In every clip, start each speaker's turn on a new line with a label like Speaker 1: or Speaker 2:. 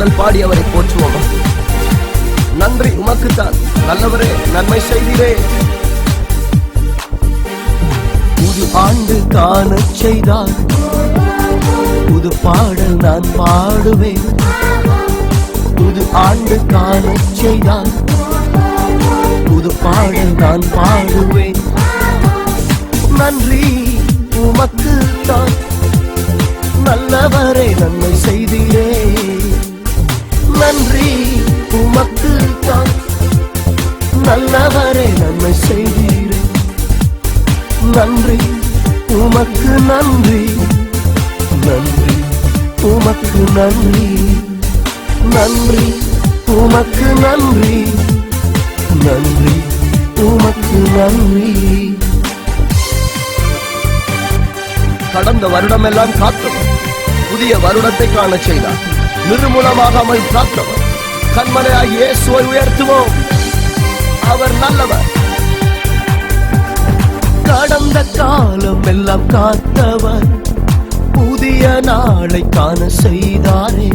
Speaker 1: பாடல் பாடி அவரை போற்றுவோமா? நன்றி உமக்குத்தான் நல்லவரே, நன்மை செய்தீரே. புது ஆண்டு காண செய்தார், புது பாடல் நான் பாடுவேன். புது ஆண்டு காண செய்தார், புது பாடல் நான் பாடுவேன். நன்றி உமக்கு தான் நல்லவரே, நன்மை செய்தீரே. நன்றி உமக்கு தான் நல்லவரே, நன்மை செய்தீரே. நன்றி உமக்கு நன்றி, நன்றி உமக்கு நன்றி, நன்றி உமக்கு நன்றி, நன்றி உமக்கு நன்றி. கடந்த வருடம் எல்லாம் காத்தவர், புதிய வருடத்தை காண செய்தார். நிர்மூலமாகாமல் காத்தவர், கண்மலையாய் இயேசுவை உயர்த்துவோம். அவர் நல்லவர். கடந்த காலம் எல்லாம் காத்தவர், புதிய நாளை காண செய்தாரே.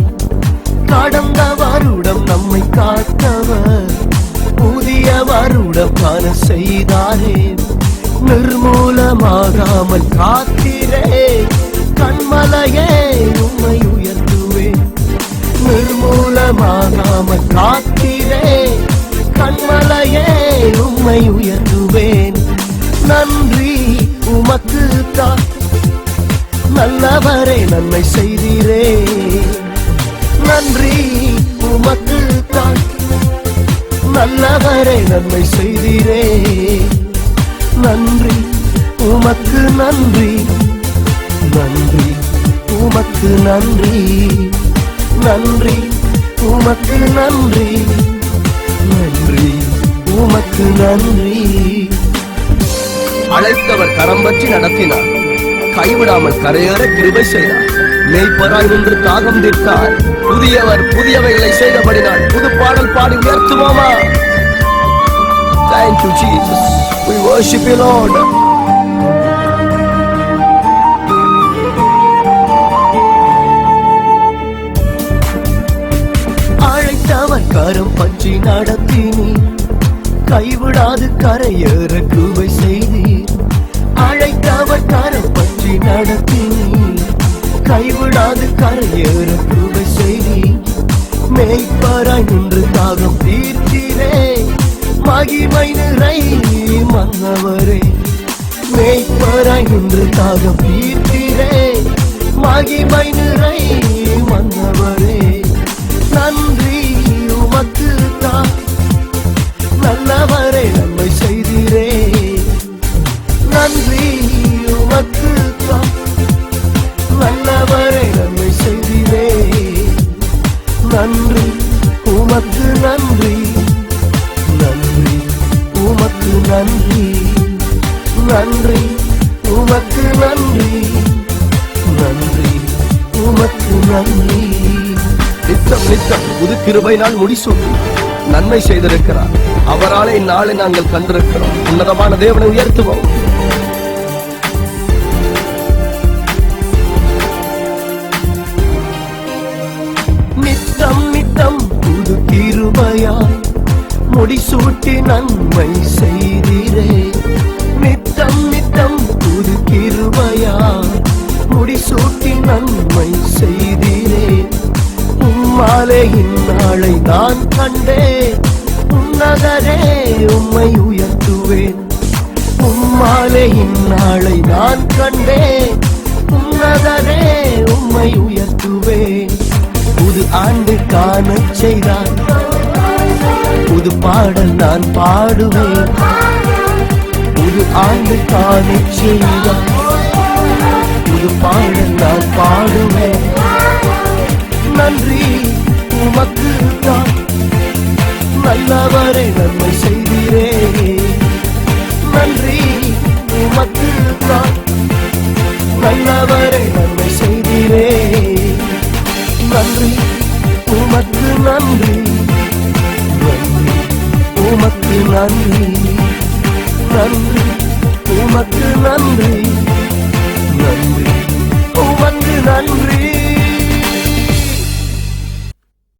Speaker 1: கடந்த வருடம் நம்மை காத்தவர், புதிய வருடம் காண செய்தாரே. நிர்மூலமாகாமல் காத்தீரே, கண்மலையே உம்மை உயர்த்துவேன். நிர்மூலமாகாமல் காத்தீரே, கண்மலையே உம்மை உயர்த்துவேன். நன்றி உமக்கு தான் நல்லவரே, நன்மை செய்தீரே. நன்றி உமக்கு தான் நல்லவரே, நன்மை செய்தீரே. நன்றி உமக்கு நன்றி, நன்றி உமக்கு நன்றி, நன்றி உமக்கு நன்றி, நன்றி உமக்கு நன்றி. அழைத்தவர் கரம் பற்றி நடத்தினார், கைவிடாமல் கரையேற கிருபை செய்தார். மேய்ப்பராய் நின்று தாகம் தீர்த்தார், புதியவர் புதியவைகளை செய்தபடினார். புது பாடல் பாடி உயர்த்துவோமா? Thank you Jesus, we worship you Lord. அழைத்தவர் கரம் பற்றி நடத்தினீ, கைவிடாது கரையேற கிருபை செய்தீர். அழைத்தவர் கரம் பற்றி நடத்தினீ, கைவிடாது கரையேற கிருபை செய்தீர். மேய்ப்பராய் நின்று தாகம் தீர்த்தீரே, மகிமை நிறை மன்னவரே. மேய்ப்பராய் நின்று தாகம் தீர்த்தீரே, மகிமை நிறை மன்னவரே. நன்றி உமக்கு தான் நல்லவரே, நன்மை செய்தீரே. நன்றி உமக்கு தான் நல்லவரே, நன்மை செய்தீரே. நன்றி உமக்கு நன்றி, நன்றி உமக்கு நன்றி, நன்றி உமக்கு நன்றி, நன்றி உமக்கு நன்றி. நித்தம் நித்தம் புது கிருபையினால் முடிசூட்டி நன்மை செய்திருக்கிறார். அவராலே இந்நாளை நாங்கள் கண்டிருக்கிறோம். உன்னதமான தேவனை உயர்த்துவோம். நித்தம் நித்தம் புது கிருபையாய் முடிசூட்டி நன்மை செய்தீரே. நித்தம் நித்தம் புது கிருபையாய் முடிசூட்டி நன்மை செய்தீரே. உம்மாலே இந்நாளை நான் கண்டேன், உன்னதரே உம்மை உயர்த்துவேன். உம்மாலே இந்நாளை நான் கண்டேன், உன்னதரே உம்மை உயர்த்துவேன். புது ஆண்டு காண செய்தார், புது பாடல் நான் பாடுவேன். புது ஆண்டு காண செய்தார், புது பாடல் நான் பாடுவேன். நன்றி உமக்கு தான் நல்லவரே, நன்மை செய்தீரே. நன்றி உமக்கு தான் நல்லவரே, நன்மை செய்தீரே. நன்றி உமக்கு நன்றி, நன்றி உமக்கு நன்றி, நன்றி உமக்கு நன்றி,